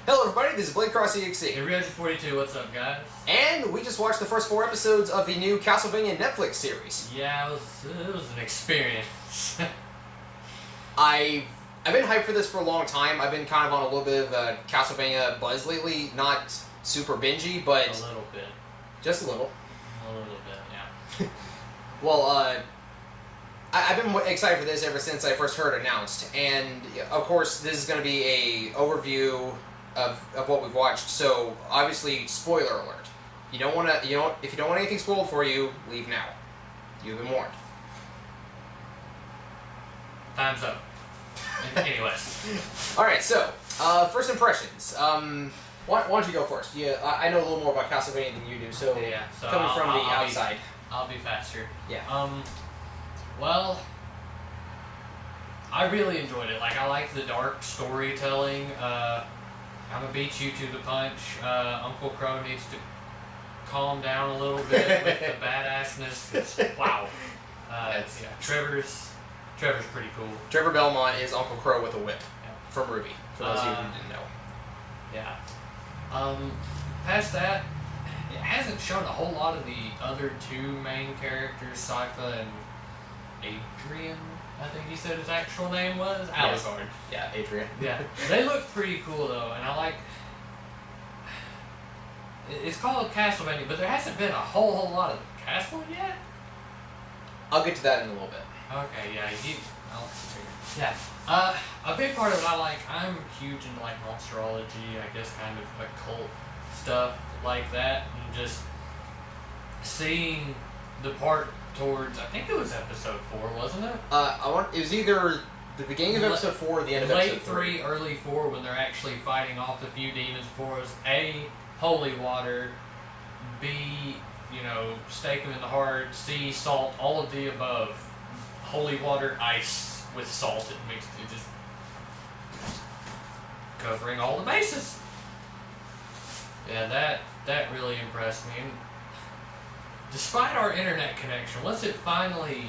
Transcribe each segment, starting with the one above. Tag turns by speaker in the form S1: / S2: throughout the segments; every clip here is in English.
S1: Hello everybody, this is Blake Cross EXE.
S2: 342, what's up guys?
S1: And we just watched the first 4 episodes of the new Castlevania Netflix series.
S2: Yeah, it was an experience.
S1: I've been hyped for this for a long time. I've been kind of on a little bit of a Castlevania buzz lately. Not super bingey, but...
S2: A little bit.
S1: Just a little.
S2: A little bit, yeah.
S1: Well, I've been excited for this ever since I first heard it announced. And, of course, this is going to be a overview of what we've watched. So, obviously, spoiler alert. If you don't want anything spoiled for you, leave now. You've been warned.
S2: Time's up. Anyways.
S1: Alright, so, first impressions. Why don't you go first? Yeah, I know a little more about Castlevania than you do, so,
S2: so
S1: coming from the outside.
S2: I'll be faster.
S1: Yeah.
S2: Well, I really enjoyed it. Like, I like the dark storytelling. I'm gonna beat you to the punch. Uncle Crow needs to calm down a little bit with the badassness. Wow. Trevor's pretty cool.
S1: Trevor Belmont is Uncle Crow with a whip.
S2: Yeah.
S1: From Ruby, for those of you who didn't know.
S2: Yeah. Past that, it hasn't shown a whole lot of the other two main characters, Sypha and Adrian, I think he said his actual name was.
S1: Yes.
S2: Alucard.
S1: Yeah, Adrian.
S2: Yeah. They look pretty cool though, and I like... It's called Castlevania, but there hasn't been a whole lot of Castle yet?
S1: I'll get to that in a little bit.
S2: Okay, yeah, yeah. A big part of it I like, I'm huge into like monsterology, I guess kind of occult stuff like that, and just seeing the part towards, I think it was episode 4, wasn't it?
S1: It was either the beginning of episode 4 or the end of episode 3.
S2: Late 3, early 4, when they're actually fighting off a few demons for us. A, holy water. B, stake them in the heart. C, salt, all of the above. Holy water, ice with salt. It just covering all the bases. Yeah, that really impressed me. And despite our internet connection, once it finally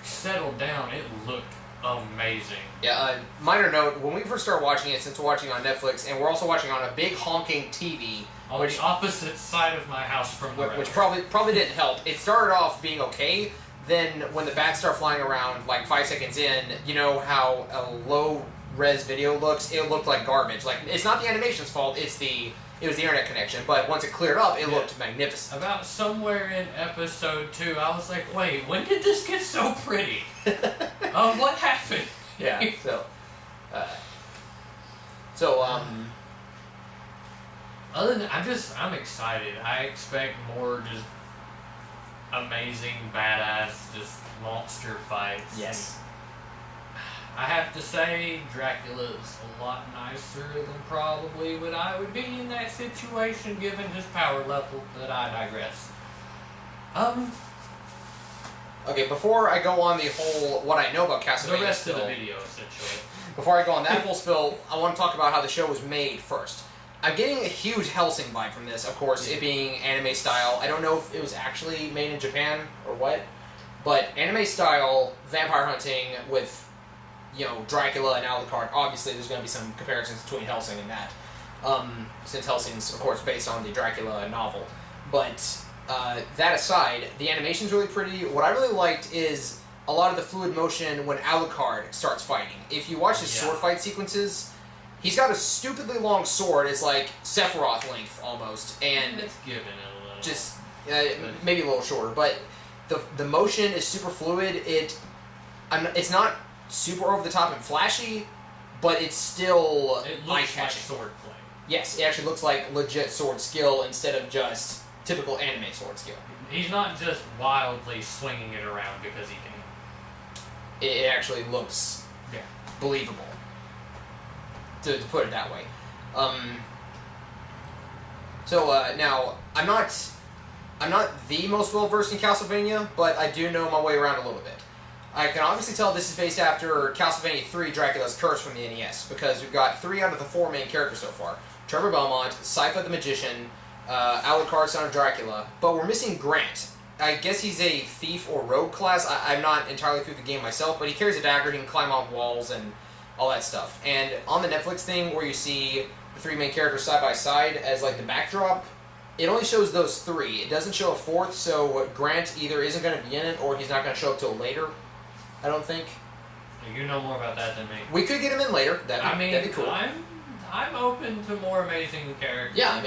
S2: settled down, it looked amazing.
S1: Yeah, minor note, when we first started watching it, since we're watching on Netflix, and we're also watching on a big honking TV,
S2: on the opposite side of my house from the
S1: which probably didn't help. It started off being okay, then when the bats start flying around, like 5 seconds in, you know how a low-res video looks? It looked like garbage. Like, it's not the animation's fault, it was the internet connection, but once it cleared up, it looked magnificent.
S2: About somewhere in episode 2, I was like, wait, when did this get so pretty? What happened?
S1: Yeah,
S2: other than, I'm excited. I expect more just amazing, badass, just monster fights.
S1: Yes.
S2: I have to say, Dracula's a lot nicer than probably what I would be in that situation, given his power level, but I digress.
S1: Okay, before I go on the whole, what I know about Castlevania...
S2: The rest of the video, essentially.
S1: Before I go on that whole spill, I want to talk about how the show was made first. I'm getting a huge Hellsing vibe from this, of course, it being anime style. I don't know if it was actually made in Japan or what, but anime style, vampire hunting with... Dracula and Alucard. Obviously, there's going to be some comparisons between Hellsing and that, since Hellsing's, of course, based on the Dracula novel. But that aside, the animation's really pretty. What I really liked is a lot of the fluid motion when Alucard starts fighting. If you watch his sword fight sequences, he's got a stupidly long sword. It's like Sephiroth length, almost. And
S2: it's given a little.
S1: Just, maybe a little shorter. But the motion is super fluid. It's not super over the top and flashy, but it's still eye-catching.
S2: Like sword play.
S1: Yes, it actually looks like legit sword skill instead of just typical anime sword skill.
S2: He's not just wildly swinging it around because he can.
S1: It actually looks believable, to put it that way. Now I'm not the most well versed in Castlevania, but I do know my way around a little bit. I can obviously tell this is based after Castlevania 3, Dracula's Curse from the NES, because we've got 3 out of the 4 main characters so far. Trevor Belmont, Sypha the Magician, Alucard, son of Dracula, but we're missing Grant. I guess he's a thief or rogue class. I'm not entirely through the game myself, but he carries a dagger, he can climb off walls and all that stuff. And on the Netflix thing where you see three main characters side by side as like the backdrop, it only shows those three. It doesn't show a fourth, so Grant either isn't going to be in it or he's not going to show up till later. I don't think.
S2: You know more about that than me.
S1: We could get him in later. That'd be cool.
S2: I'm open to more amazing characters.
S1: Yeah,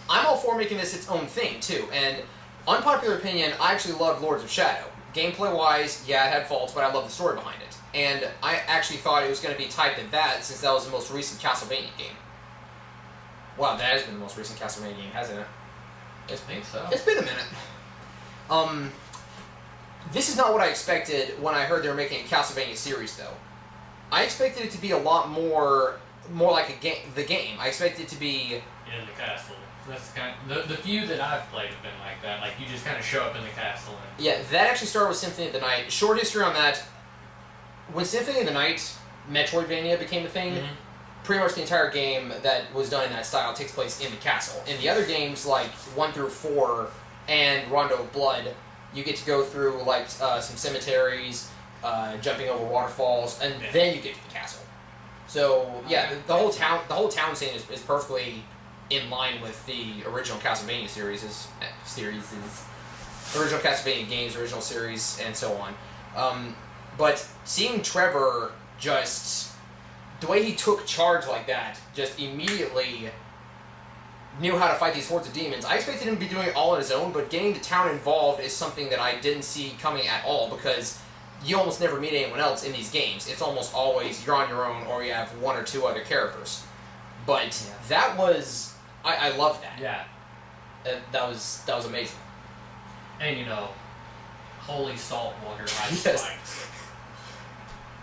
S1: I'm all for making this its own thing too. And unpopular opinion, I actually loved Lords of Shadow. Gameplay wise, yeah, it had faults, but I love the story behind it. And I actually thought it was going to be typed at that since that was the most recent Castlevania game. Wow, that has been the most recent Castlevania game, hasn't it?
S2: I think so.
S1: It's been a minute. This is not what I expected when I heard they were making a Castlevania series, though. I expected it to be a lot more like the game. I expected it to be
S2: in the castle. That's kind of, the few that I've played have been like that. Like you just kind of show up in the castle. And
S1: yeah, that actually started with Symphony of the Night. Short history on that. When Symphony of the Night, Metroidvania became a thing. Mm-hmm. Pretty much the entire game that was done in that style takes place in the castle. In the other games, like 1 through 4 and Rondo of Blood, you get to go through like some cemeteries, jumping over waterfalls, and then you get to the castle. So yeah, the whole town scene is perfectly in line with the original Castlevania series, original Castlevania games, original series, and so on. But seeing Trevor just the way he took charge like that, just immediately knew how to fight these hordes of demons. I expected him to be doing it all on his own, but getting the town involved is something that I didn't see coming at all, because you almost never meet anyone else in these games. It's almost always you're on your own, or you have 1 or 2 other characters. But that was... I loved that.
S2: Yeah.
S1: That was amazing.
S2: And, holy saltwater ice
S1: yes.
S2: spikes.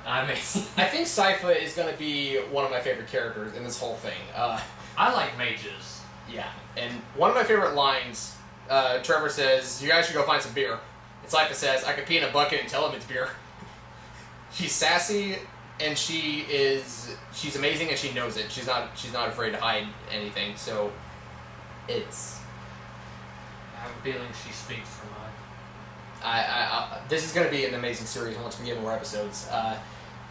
S2: I mean...
S1: I think Sypha is going to be one of my favorite characters in this whole thing.
S2: I like mages.
S1: Yeah. And one of my favorite lines, Trevor says, "You guys should go find some beer." And Sypha says, "I could pee in a bucket and tell him it's beer." She's sassy, and she's amazing, and she knows it. She's not afraid to hide anything, so it's...
S2: I have a feeling she speaks for mine.
S1: This is going to be an amazing series once we get more episodes.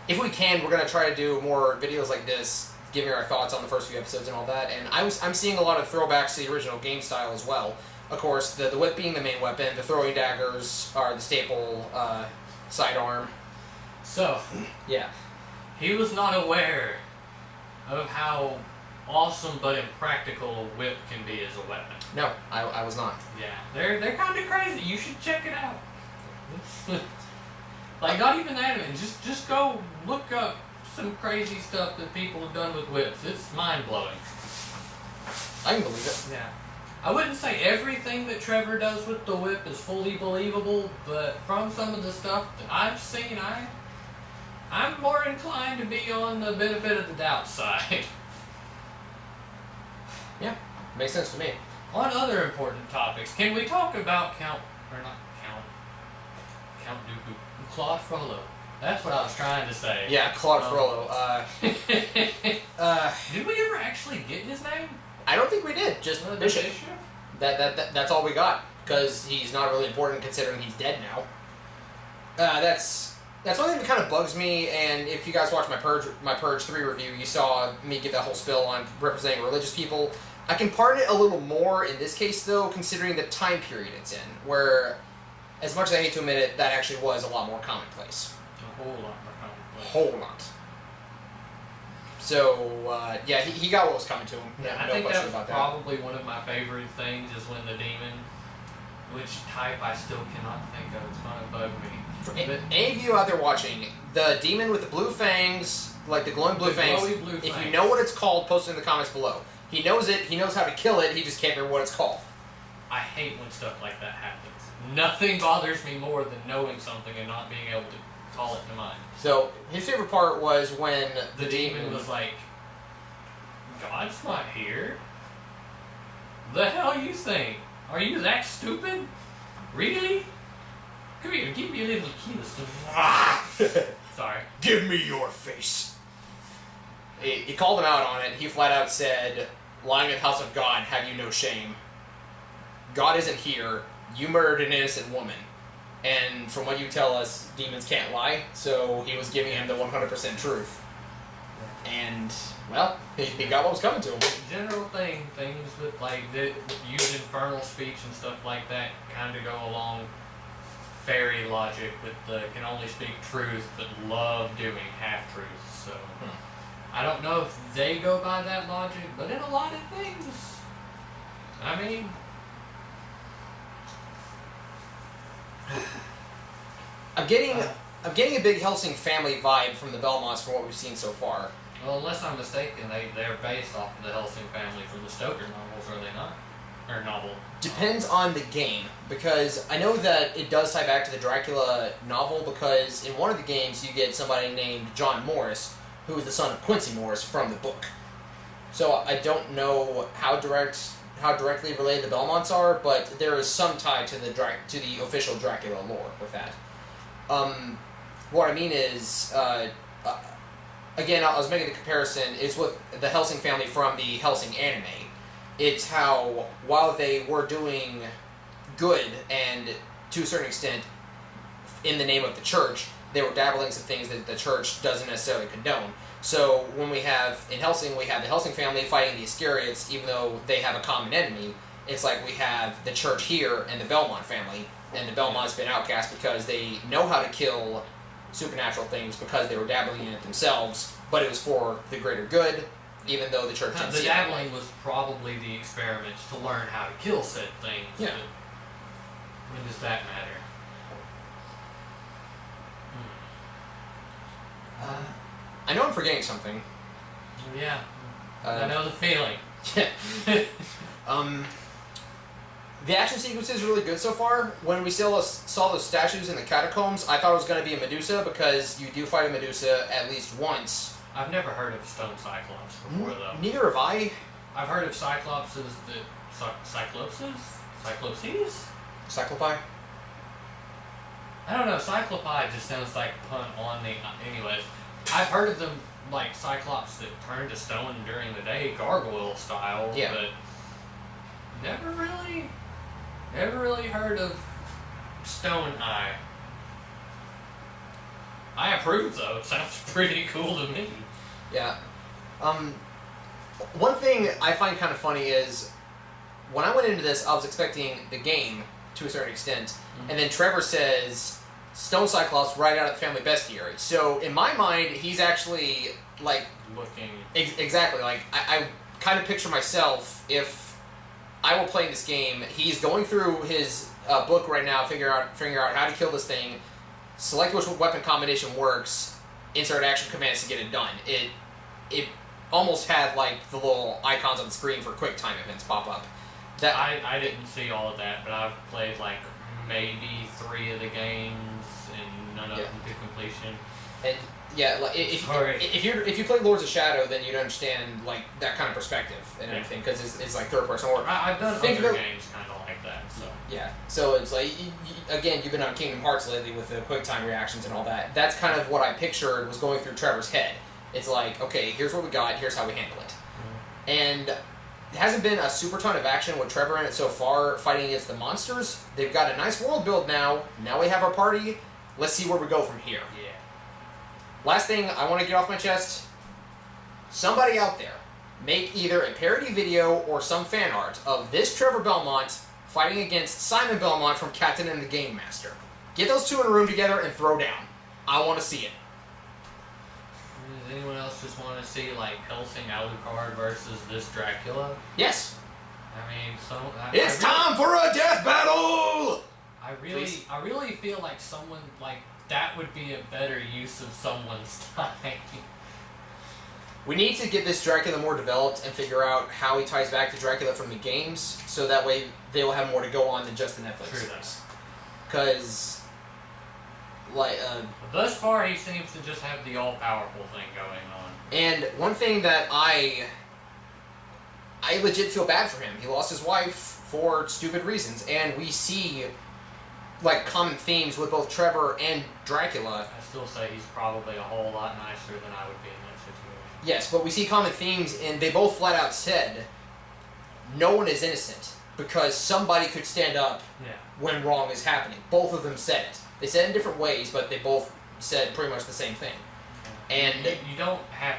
S1: If we can, we're going to try to do more videos like this, giving our thoughts on the first few episodes and all that. And I'm seeing a lot of throwbacks to the original game style as well. Of course, the whip being the main weapon, the throwing daggers are the staple sidearm.
S2: So,
S1: yeah,
S2: he was not aware of how awesome but impractical a whip can be as a weapon.
S1: No, I was not.
S2: Yeah, they're kind of crazy. You should check it out. Like, not even that, man. Just go look up some crazy stuff that people have done with whips. It's mind-blowing.
S1: I can believe it.
S2: Yeah. I wouldn't say everything that Trevor does with the whip is fully believable, but from some of the stuff that I've seen, I'm more inclined to be on the benefit of the doubt side.
S1: Yeah, makes sense to me.
S2: On other important topics, can we talk about Count Dooku? Claude Frollo. That's what I was trying to say.
S1: Yeah, Claude Frollo.
S2: Did we ever actually get his name?
S1: I don't think we did. Just Bishop. That's all we got, because he's not really important considering he's dead now. That's one thing that kind of bugs me. And if you guys watched my Purge 3 review, you saw me give that whole spill on representing religious people. I can pardon it a little more in this case, though, considering the time period it's in, where, as much as I hate to admit it, that actually was a lot more commonplace.
S2: A whole lot more commonplace.
S1: Whole lot. So, yeah, he got what was coming to him.
S2: Yeah, I think that's probably one of my favorite things is when the demon, which type I still cannot think of, it's going to bug me.
S1: For any of you out there watching, the demon with the blue fangs, like the glowing blue fangs, if you know what it's called, post it in the comments below. He knows it, he knows how to kill it, he just can't remember what it's called.
S2: I hate when stuff like that happens. Nothing bothers me more than knowing something and not being able to call it to mind.
S1: So, his favorite part was when
S2: the demon was like, "God's not here? The hell you think? Are you that stupid? Really? Come here, give me a little kiss." Sorry.
S1: "Give me your face." He called him out on it. He flat out said, "Lying in the house of God, have you no shame? God isn't here. You murdered an innocent woman. And from what you tell us, demons can't lie." So he was giving him the 100% truth. And, well, he got what was coming to him.
S2: General things with like use infernal speech and stuff like that kind of go along fairy logic with the can only speak truth but love doing half-truths. So I don't know if they go by that logic, but in a lot of things, I mean...
S1: I'm getting a big Helsing family vibe from the Belmonts from what we've seen so far.
S2: Well, unless I'm mistaken, they're based off of the Helsing family from the Stoker novels, are they not? Or novel?
S1: Depends on the game, because I know that it does tie back to the Dracula novel, because in one of the games you get somebody named John Morris, who is the son of Quincy Morris from the book. So I don't know how directly related the Belmonts are, but there is some tie to the official Dracula lore with that. What I mean is, again, I was making the comparison, it's with the Helsing family from the Helsing anime. It's how, while they were doing good, and to a certain extent, in the name of the church, they were dabbling some things that the church doesn't necessarily condone. So when we have, in Helsing, we have the Helsing family fighting the Iscariots, even though they have a common enemy. It's like we have the church here and the Belmont family, and the Belmont's been outcast because they know how to kill supernatural things because they were dabbling in it themselves, but it was for the greater good, even though the church didn't see it.
S2: The dabbling was probably the experiments to learn how to kill said things.
S1: Yeah.
S2: When does that matter?
S1: I know I'm forgetting something.
S2: Yeah. I know the feeling.
S1: The action sequence is really good so far. When we saw those statues in the catacombs, I thought it was going to be a Medusa, because you do fight a Medusa at least once.
S2: I've never heard of a stone Cyclops before, though.
S1: Neither have I.
S2: I've heard of Cyclopses Cyclopses? Cyclopses?
S1: Cyclopi?
S2: I don't know, Cyclopi just sounds like pun on the... Anyways, I've heard of them like Cyclops that turn to stone during the day, gargoyle style, but never really heard of Stone Eye. I approve, though. It sounds pretty cool to me.
S1: Yeah. One thing I find kind of funny is, when I went into this, I was expecting the game, to a certain extent, and then Trevor says, Stone Cyclops right out of the family bestiary. So, in my mind, he's actually, like...
S2: Looking...
S1: Exactly. Like, I kind of picture myself, if I were playing this game, he's going through his book right now, figuring out how to kill this thing, select which weapon combination works, insert action commands to get it done. It almost had, like, the little icons on the screen for quick time events pop up. That
S2: I didn't see all of that, but I've played, like, maybe 3 of the games, and none of them to completion.
S1: And yeah, like if you play Lords of Shadow, then you'd understand like that kind of perspective and everything, because it's like third person. Or
S2: I've done other games kind of like that. So
S1: yeah, so it's like again, you've been on Kingdom Hearts lately with the quick time reactions and all that. That's kind of what I pictured was going through Trevor's head. It's like, okay, here's what we got, here's how we handle it, and it hasn't been a super ton of action with Trevor in it so far, fighting against the monsters. They've got a nice world build now. Now we have our party. Let's see where we go from here.
S2: Yeah.
S1: Last thing I want to get off my chest. Somebody out there, make either a parody video or some fan art of this Trevor Belmont fighting against Simon Belmont from Captain and the Game Master. Get those two in a room together and throw down. I want to see it.
S2: Does anyone else just want to see, like, Helsing Alucard versus this Dracula?
S1: Yes.
S2: I mean,
S1: it's time for a death battle!
S2: I really feel like someone, like, that would be a better use of someone's time.
S1: We need to get this Dracula more developed and figure out how he ties back to Dracula from the games, so that way they will have more to go on than just the Netflix series. Because, like,
S2: thus far, he seems to just have the all-powerful thing going on.
S1: And one thing that I legit feel bad for him. He lost his wife for stupid reasons, and we see like common themes with both Trevor and Dracula.
S2: I still say he's probably a whole lot nicer than I would be in that situation.
S1: Yes, but we see common themes, and they both flat out said, no one is innocent, because somebody could stand up when wrong is happening. Both of them said it. They said it in different ways, but they both said pretty much the same thing. And
S2: you don't have...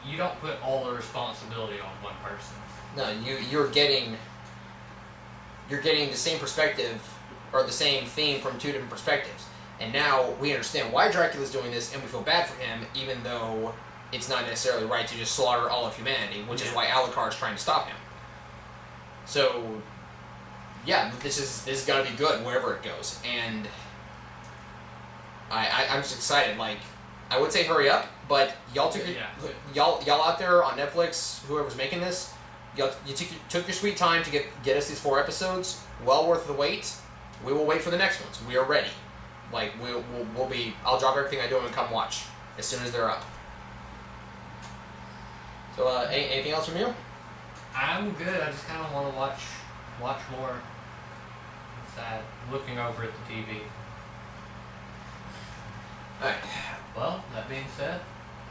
S2: you don't put all the responsibility on one person.
S1: No, you're getting the same perspective or the same theme from two different perspectives. And now we understand why Dracula's doing this, and we feel bad for him, even though it's not necessarily right to just slaughter all of humanity, which is why Alucard is trying to stop him. So, yeah, this is gonna be good wherever it goes, and I'm just excited. Like, I would say hurry up, but y'all out there on Netflix, whoever's making this, you took your sweet time to get us these 4 episodes. Well worth the wait. We will wait for the next ones. We are ready. Like, we'll be... I'll drop everything I do and come watch as soon as they're up. So, anything else from you?
S2: I'm good. I just kind of want to watch more. Inside, looking over at the TV.
S1: Alright.
S2: Well, that being said,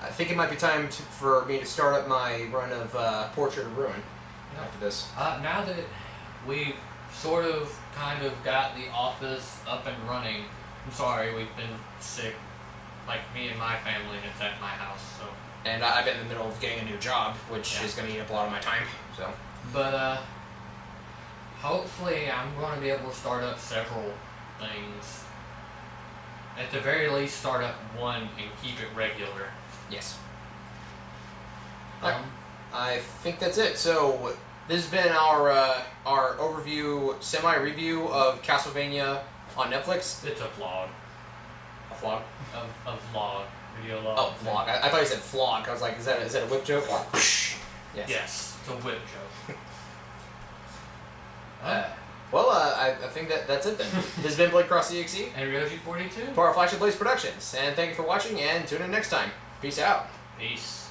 S1: I think it might be time for me to start up my run of Portrait of Ruin after this.
S2: Now that we've sort of kind of got the office up and running, I'm sorry, we've been sick, like me and my family, and it's at my house, so.
S1: And I've been in the middle of getting a new job, which is going to eat up a lot of my time, so.
S2: But, hopefully I'm going to be able to start up several things. At the very least, start up one and keep it regular.
S1: Yes. I think that's it. So this has been our overview, semi-review of Castlevania on Netflix.
S2: It's a vlog.
S1: A vlog?
S2: A vlog. Video log.
S1: Oh, vlog. I thought you said flog. I was like, is that a whip joke? Yes.
S2: Yes, it's a whip joke.
S1: Well, I think that's it then. This has been Blake Cross EXE.
S2: And Ryoji42.
S1: For our Flagship Blaze Productions. And thank you for watching, and tune in next time. Peace out.
S2: Peace.